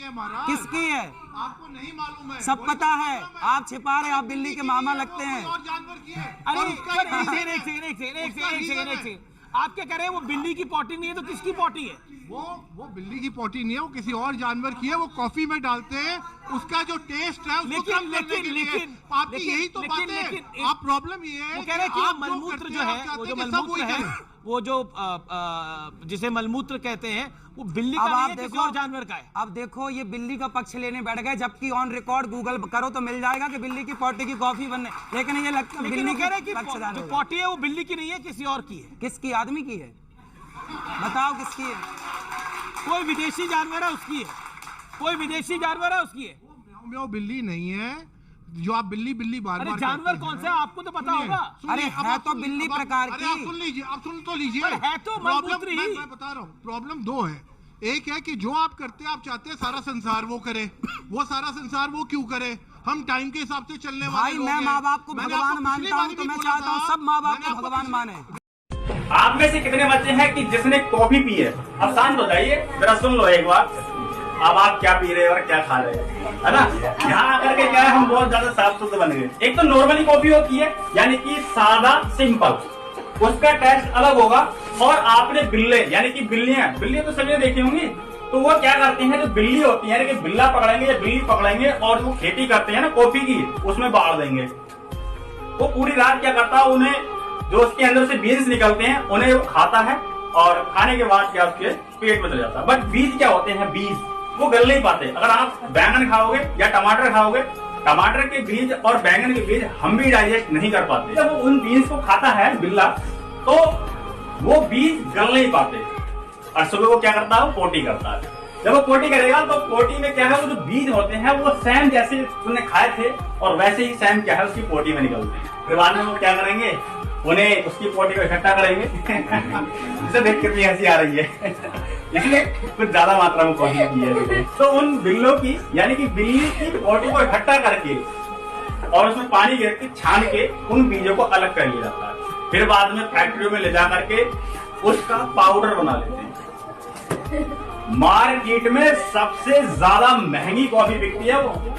है महाराज। किसकी है? आपको नहीं मालूम है? सब पता है, आप छिपा रहे, आप बिल्ली के मामा लगते हैं। और जानवर की है। अरे और उसका एक सेकंड, आप क्या कह रहे हैं? वो बिल्ली की पॉटी नहीं है तो किसकी पॉटी है? वो बिल्ली की पॉटी नहीं है, वो किसी और जानवर की है। वो कॉफी में डालते हैं, उसका जो टेस्ट है उसको कम करने के लिए। आपकी यही तो बात है। आप प्रॉब्लम ये है, वो कह रहे हैं कि मलमूत्र जो है, वो जो मलमूत्र है, वो जो जिसे मलमूत्र कहते हैं, वो बिल्ली का नहीं है, किसी और जानवर का है। अब देखो ये बिल्ली का पक्ष लेने बैठ गए, जबकि ऑन रिकॉर्ड गूगल करो तो मिल जाएगा कि बिल्ली की पॉटी की कॉफी बनने, लेकिन ये लगता है बिल्ली कह रहे हैं कि पक्षदार जो पॉटी है वो बिल्ली की नहीं है, किसी और की है। किसकी? आदमी की है? बताओ किसकी है? कोई विदेशी जानवर है उसकी है, कोई विदेशी जानवर है उसकी है। वो बिल्ली नहीं है जो आप बिल्ली बिल्ली बार अरे बार जानवर कौन सा है आपको तो पता होगा। अरे है तो बिल्ली प्रकार की। आप सुन लीजिए, आप सुन तो लीजिए। है तो मलमूत्र ही। मैं बता रहा हूँ, प्रॉब्लम दो है। एक है कि जो आप करते हैं, आप चाहते हैं सारा संसार वो करे। वो सारा संसार वो क्यों करे? हम टाइम के हिसाब से चलने वाले लोग हैं। मैं माँ बाप को भगवान मानता हूँ, तो मैं चाहता हूँ सब माँ बाप को भगवान माने। आप में से कितने बच्चे हैं कि जिसने कॉफी पी है? अब शांत हो जाइए, जरा सुन लो एक बार। अब आप क्या पी रहे हैं और क्या खा रहे हैं, है ना? यहाँ आकर के क्या है, हम बहुत ज्यादा साफ सुथरे बन गए। एक तो नॉर्मली कॉफी होती है, यानी कि सादा सिंपल, उसका टेस्ट अलग होगा। और आपने बिल्ले, यानी कि बिल्लियां तो सभी देखी होंगी, तो वो क्या करते हैं, जो बिल्ली होती है, यानी कि बिल्ला पकड़ेंगे या बिल्ली पकड़ेंगे और वो खेती करते हैं ना कॉफी की, उसमें बाढ़ देंगे। वो पूरी रात क्या करता है, उन्हें जो उसके अंदर से बीज निकलते हैं उन्हें वो खाता है, और खाने के बाद क्या उसके पेट में चले जाता है। बट बीज क्या होते हैं, बीज वो गल नहीं पाते। अगर आप बैंगन खाओगे या टमाटर खाओगे, टमाटर के बीज और बैंगन के बीज हम भी डाइजेस्ट नहीं कर पाते। जब वो उन बीज को खाता है बिल्ला, तो वो बीज गल नहीं पाते, और सुबह वो क्या करता है, वो पोटी करता है। जब वो पोटी करेगा तो पोटी में क्या है, वो जो बीज होते हैं वो सेम जैसे उसने खाए थे और वैसे ही सेम क्या है उसकी पोटी में निकलते हैं। फिर बाद में वो क्या करेंगे, उन्हें उसकी पोटी को इकट्ठा करेंगे। इसे देख के भी हंसी आ रही है, इसलिए कुछ ज्यादा मात्रा में कॉफी की है। तो उन बिल्लों की, यानी कि बिल्ली की पोटी को इकट्ठा करके और उसमें पानी गिर के छान के उन बीजों को अलग कर लिया जाता है। फिर बाद में फैक्ट्रियों में ले जा करके उसका पाउडर बना लेते हैं। मार्केट में सबसे ज्यादा महंगी कॉफी बिकती है वो